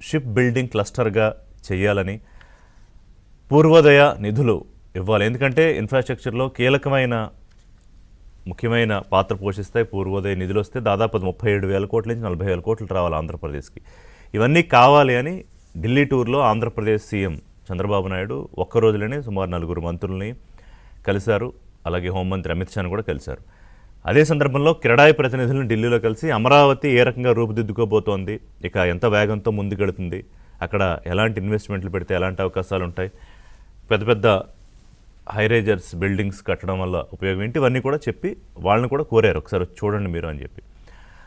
Ship building క్లస్టర్గా చేయాలని, పూర్వోదయ నిధులు ఇవ్వాలి. ఎందుకంటే ఇన్ఫ్రాస్ట్రక్చర్లో కీలకమైన ముఖ్యమైన పాత్ర పోషిస్తాయి. పూర్వోదయ నిధులు వస్తే దాదాపు 37,000 కోట్ల నుంచి 40,000 కోట్లు రావాలి ఆంధ్రప్రదేశ్కి. ఇవన్నీ కావాలి అని ఢిల్లీ టూర్లో ఆంధ్రప్రదేశ్ సీఎం చంద్రబాబు నాయుడు ఒక్క రోజులోనే సుమారు 4 మంత్రుల్ని కలిశారు. అలాగే హోంమంత్రి అమిత్ షాను కూడా కలిశారు. అదే సందర్భంలో కిరడాయి ప్రతినిధులను ఢిల్లీలో కలిసి అమరావతి ఏ రకంగా రూపుదిద్దుకోబోతోంది, ఇక ఎంత వేగంతో ముందుకెడుతుంది, అక్కడ ఎలాంటి ఇన్వెస్ట్మెంట్లు పెడితే ఎలాంటి అవకాశాలు ఉంటాయి, పెద్ద పెద్ద హైరేజర్స్ బిల్డింగ్స్ కట్టడం వల్ల ఉపయోగం ఏంటి, ఇవన్నీ కూడా చెప్పి వాళ్ళని కూడా కోరారు ఒకసారి వచ్చి చూడండి మీరు అని చెప్పి.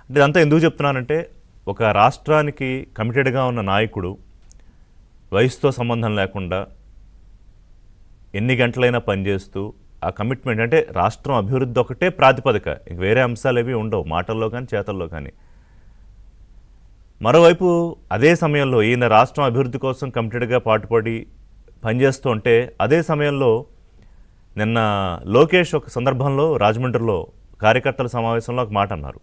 అంటే ఇదంతా ఎందుకు చెప్తున్నానంటే ఒక రాష్ట్రానికి కమిటెడ్గా ఉన్న నాయకుడు వయసుతో సంబంధం లేకుండా ఎన్ని గంటలైనా పనిచేస్తూ ఆ కమిట్మెంట్, అంటే రాష్ట్రం అభివృద్ధి ఒకటే ప్రాతిపదిక, ఇంక వేరే అంశాలు ఏవి ఉండవు మాటల్లో కానీ చేతల్లో కానీ. మరోవైపు అదే సమయంలో ఈయన రాష్ట్రం అభివృద్ధి కోసం కమిటెడ్గా పాటుపడి పనిచేస్తూ ఉంటే అదే సమయంలో నిన్న లోకేష్ ఒక సందర్భంలో రాజమండ్రిలో కార్యకర్తల సమావేశంలో ఒక మాట అన్నారు.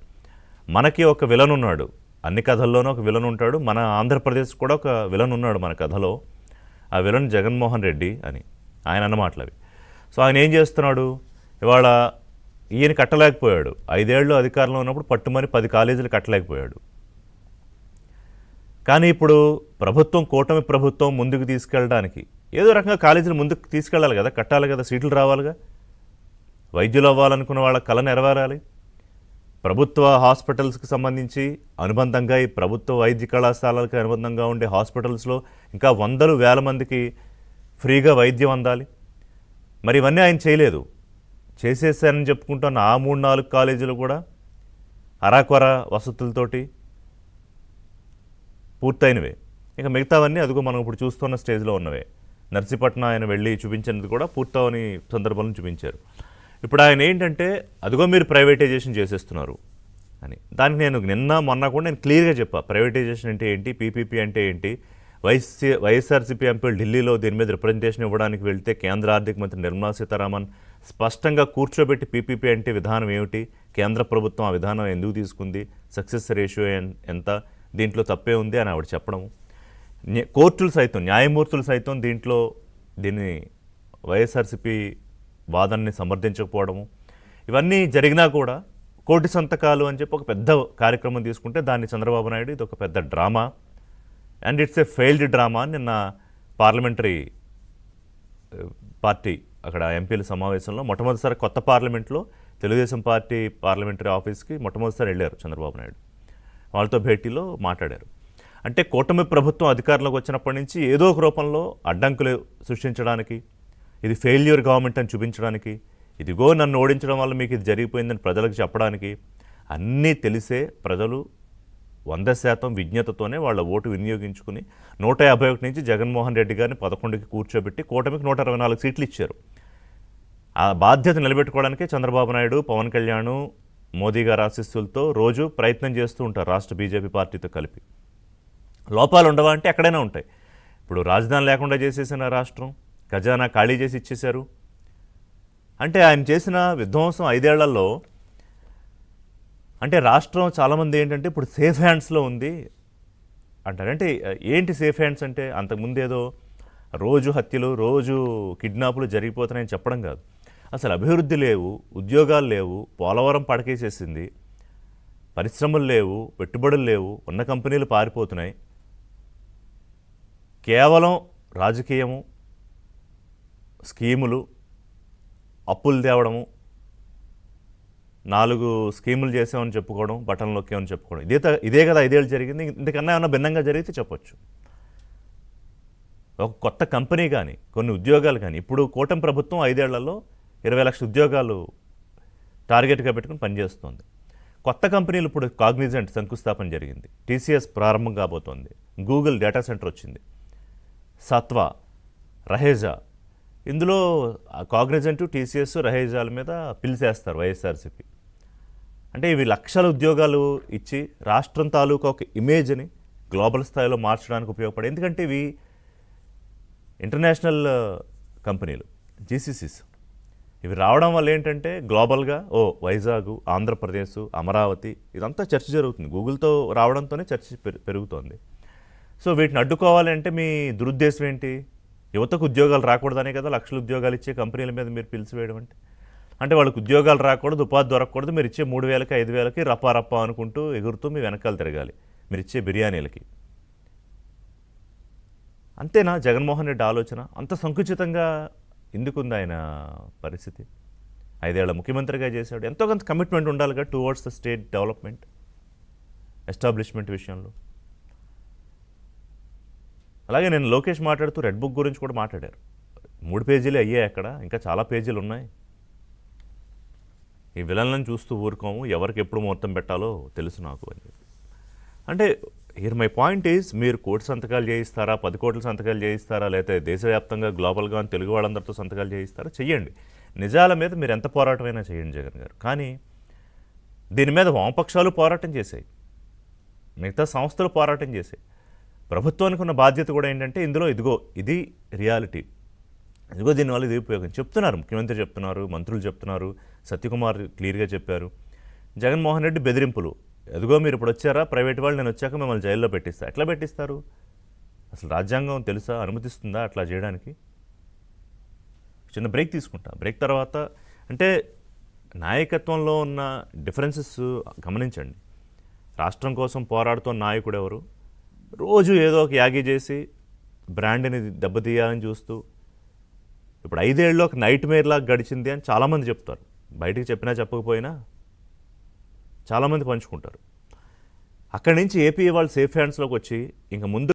మనకి ఒక విలన్ ఉన్నాడు, అన్ని కథల్లోనూ ఒక విలన్ ఉంటాడు, మన ఆంధ్రప్రదేశ్ కూడా ఒక విలన్ ఉన్నాడు మన కథలో, ఆ విలన్ జగన్మోహన్ రెడ్డి అని ఆయన అన్న మాటలు అవి. సో ఆయన ఏం చేస్తున్నాడు, ఇవాళ ఈయన కట్టలేకపోయాడు, 5 ఏళ్ళు అధికారంలో ఉన్నప్పుడు పట్టుమని 10 కాలేజీలు కట్టలేకపోయాడు. కానీ ఇప్పుడు ప్రభుత్వం, కూటమి ప్రభుత్వం ముందుకు తీసుకెళ్ళడానికి ఏదో రకంగా కాలేజీలు ముందుకు తీసుకెళ్ళాలి కదా, కట్టాలి కదా, సీట్లు రావాలిగా, వైద్యులు అవ్వాలనుకున్న వాళ్ళ కళ నెరవేరాలి. ప్రభుత్వ హాస్పిటల్స్కి సంబంధించి అనుబంధంగా ఈ ప్రభుత్వ వైద్య కళాశాలలకు అనుబంధంగా ఉండే హాస్పిటల్స్లో ఇంకా వందలు వేల మందికి ఫ్రీగా వైద్యం అందాలి. మరి ఇవన్నీ ఆయన చేయలేదు. చేసేసారని చెప్పుకుంటున్న ఆ 3-4 కాలేజీలు కూడా అరాకొర వసతులతోటి పూర్తయినవే. ఇక మిగతావన్నీ అదిగో మనం ఇప్పుడు చూస్తున్న స్టేజ్లో ఉన్నవే. నర్సీపట్నం ఆయన వెళ్ళి చూపించినది కూడా పూర్తవని సందర్భంలో చూపించారు. ఇప్పుడు ఆయన ఏంటంటే అదిగో మీరు ప్రైవేటైజేషన్ చేసేస్తున్నారు అని. దానికి నేను నిన్న మొన్న కూడా నేను క్లియర్గా చెప్పా, ప్రైవేటైజేషన్ అంటే ఏంటి, పీపీపీ అంటే ఏంటి. వైఎస్ఆర్సీపీ ఎంపీలు ఢిల్లీలో దీని మీద రిప్రజెంటేషన్ ఇవ్వడానికి వెళ్తే కేంద్ర ఆర్థిక మంత్రి నిర్మలా సీతారామన్ స్పష్టంగా కూర్చోబెట్టి పీపీపీ అంటే విధానం ఏమిటి, కేంద్ర ప్రభుత్వం ఆ విధానం ఎందుకు తీసుకుంది, సక్సెస్ రేషియో ఎంత, దీంట్లో తప్పే ఉంది అని ఆవిడ చెప్పడము. కోర్టులు సైతం, న్యాయమూర్తులు సైతం దీన్ని వైఎస్ఆర్సీపీ వాదనని సమర్థించకపోవడము, ఇవన్నీ జరిగినా కూడా కోటి సంతకాలు అని చెప్పి ఒక పెద్ద కార్యక్రమం తీసుకుంటే దాన్ని చంద్రబాబు నాయుడు ఇది ఒక పెద్ద drama and it's a failed drama అని నిన్న పార్లమెంటరీ పార్టీ అక్కడ ఎంపీల సమావేశంలో మొట్టమొదటిసారి కొత్త పార్లమెంట్లో తెలుగుదేశం పార్టీ పార్లమెంటరీ ఆఫీస్కి మొట్టమొదటిసారి వెళ్ళారు చంద్రబాబు నాయుడు. వాళ్ళతో భేటీలో మాట్లాడారు. అంటే కూటమి ప్రభుత్వం అధికారంలోకి వచ్చినప్పటి నుంచి ఏదో ఒక రూపంలో అడ్డంకులు సృష్టించడానికి, ఇది ఫెయిల్యూర్ గవర్నమెంట్ అని చూపించడానికి, ఇదిగో నన్ను ఓడించడం వల్ల మీకు ఇది జరిగిపోయిందని ప్రజలకు చెప్పడానికి, అన్నీ తెలిసే ప్రజలు 100% విజ్ఞతతోనే వాళ్ళ ఓటు వినియోగించుకుని 151 నుంచి జగన్మోహన్ రెడ్డి గారిని 11కి కూర్చోబెట్టి కూటమికి 124 సీట్లు ఇచ్చారు. ఆ బాధ్యత నిలబెట్టుకోవడానికే చంద్రబాబు నాయుడు, పవన్ కళ్యాణ్, మోదీ గారి ఆశీస్సులతో రోజు ప్రయత్నం చేస్తూ ఉంటారు రాష్ట్ర బీజేపీ పార్టీతో కలిపి. లోపాలు ఉండవా అంటే ఎక్కడైనా ఉంటాయి. ఇప్పుడు రాజధాని లేకుండా చేసేసిన రాష్ట్రం, ఖజానా ఖాళీ చేసి ఇచ్చేశారు. అంటే ఆయన చేసిన విధ్వంసం 5 ఏళ్లలో అంటే రాష్ట్రం చాలామంది ఏంటంటే ఇప్పుడు సేఫ్ హ్యాండ్స్లో ఉంది అంటారు. అంటే ఏంటి సేఫ్ హ్యాండ్స్ అంటే, అంతకుముందు ఏదో రోజు హత్యలు, రోజు కిడ్నాపులు జరిగిపోతున్నాయని చెప్పడం కాదు. అసలు అభివృద్ధి లేవు, ఉద్యోగాలు లేవు, పోలవరం పడకేసేసింది, పరిశ్రమలు లేవు, పెట్టుబడులు లేవు, ఉన్న కంపెనీలు పారిపోతున్నాయి. కేవలం రాజకీయము, స్కీములు, అప్పులు తేవడము, 4 స్కీములు చేసామని చెప్పుకోవడం, బటన్ నొక్కామని చెప్పుకోవడం, ఇదే కదా 5 ఏళ్ళు జరిగింది. ఇంతకన్నా ఏమన్నా భిన్నంగా జరిగితే చెప్పొచ్చు. ఒక కొత్త కంపెనీ కానీ, కొన్ని ఉద్యోగాలు కానీ, ఇప్పుడు కూటమి ప్రభుత్వం 5 ఏళ్లలో 20 లక్షల ఉద్యోగాలు టార్గెట్గా పెట్టుకుని పనిచేస్తుంది. కొత్త కంపెనీలు ఇప్పుడు కాగ్నిజెంట్ శంకుస్థాపన జరిగింది, టీసీఎస్ ప్రారంభం కాబోతోంది, గూగుల్ డేటా సెంటర్ వచ్చింది, సత్వా, రహేజా. ఇందులో కాగ్నిజెంట్, టీసీఎస్, రహేజాల మీద పిలిచేస్తారు వైఎస్ఆర్సీపీ. అంటే ఇవి లక్షల ఉద్యోగాలు ఇచ్చి రాష్ట్రం తాలూకా ఒక ఇమేజ్ని గ్లోబల్ స్థాయిలో మార్చడానికి ఉపయోగపడే. ఎందుకంటే ఇవి ఇంటర్నేషనల్ కంపెనీలు, జీసీసీస్. ఇవి రావడం వల్ల ఏంటంటే గ్లోబల్గా వైజాగ్, ఆంధ్రప్రదేశ్, అమరావతి, ఇదంతా చర్చ జరుగుతుంది. గూగుల్తో రావడంతోనే చర్చ పెరుగుతోంది. సో వీటిని అడ్డుకోవాలి అంటే మీ దురుద్దేశం ఏంటి? యువతకు ఉద్యోగాలు రాకూడదనే కదా లక్షల ఉద్యోగాలు ఇచ్చే కంపెనీల మీద మీరు పిలిచివేయడం అంటే వాళ్ళకి ఉద్యోగాలు రాకూడదు, ఉపాధి దొరకకూడదు, మీరు ఇచ్చే 3,000కి 5,000కి రప్పా రప్పా అనుకుంటూ ఎగురుతూ మీ వెనకాల తిరగాలి మీరు ఇచ్చే బిర్యానీలకి. అంతేనా జగన్మోహన్ రెడ్డి ఆలోచన? అంత సంకుచితంగా ఎందుకుంది ఆయన పరిస్థితి? 5 ఏళ్ల ముఖ్యమంత్రిగా చేశాడు. ఎంతో కొంత కమిట్మెంట్ ఉండాలిగా towards the state development, establishment విషయంలో. అలాగే నేను లోకేష్ మాట్లాడుతూ రెడ్ బుక్ గురించి కూడా మాట్లాడారు. 3 పేజీలే అయ్యాయి అక్కడ, ఇంకా చాలా పేజీలు ఉన్నాయి. ఈ విలన్లను చూస్తూ ఊరుకోము, ఎవరికి ఎప్పుడు ముహూర్తం పెట్టాలో తెలుసు నాకు అని చెప్పి. అంటే హియర్ మై పాయింట్ ఈజ్, మీరు కోటి సంతకాలు చేయిస్తారా, 10 కోట్ల సంతకాలు చేయిస్తారా, లేకపోతే దేశవ్యాప్తంగా గ్లోబల్గా తెలుగు వాళ్ళందరితో సంతకాలు చేయిస్తారా, చెయ్యండి. నిజాల మీద మీరు ఎంత పోరాటమైనా చేయండి జగన్ గారు. కానీ దీని మీద వామపక్షాలు పోరాటం చేశాయి, మిగతా సంస్థలు పోరాటం చేశాయి. ప్రభుత్వానికి ఉన్న బాధ్యత కూడా ఏంటంటే ఇందులో ఇదిగో ఇది రియాలిటీ, ఇదిగో దీనివల్ల ఇది ఉపయోగం చెప్తున్నారు. ముఖ్యమంత్రి చెప్తున్నారు, మంత్రులు చెప్తున్నారు, సత్యకుమార్ క్లియర్గా చెప్పారు. జగన్మోహన్ రెడ్డి బెదిరింపులు, ఎదుగో మీరు ఇప్పుడు వచ్చారా, ప్రైవేట్ వాళ్ళు నేను వచ్చాక మిమ్మల్ని జైల్లో పెట్టిస్తా. ఎట్లా పెట్టిస్తారు? అసలు రాజ్యాంగం తెలుసా, అనుమతిస్తుందా అట్లా చేయడానికి? చిన్న బ్రేక్ తీసుకుంటా. బ్రేక్ తర్వాత అంటే నాయకత్వంలో ఉన్న డిఫరెన్సెస్ గమనించండి. రాష్ట్రం కోసం పోరాడుతున్న నాయకుడు ఎవరు? రోజు ఏదో ఒక యాగి చేసి బ్రాండ్ని దెబ్బతీయాలని చూస్తూ ఇప్పుడు 5 ఏళ్ళలో ఒక నైట్ మేర్ లాగా గడిచింది అని చాలామంది చెప్తారు. బయటికి చెప్పినా చెప్పకపోయినా చాలామంది పంచుకుంటారు. అక్కడి నుంచి ఏపీ వాళ్ళు సేఫ్ హ్యాండ్స్లోకి వచ్చి ఇంక ముందు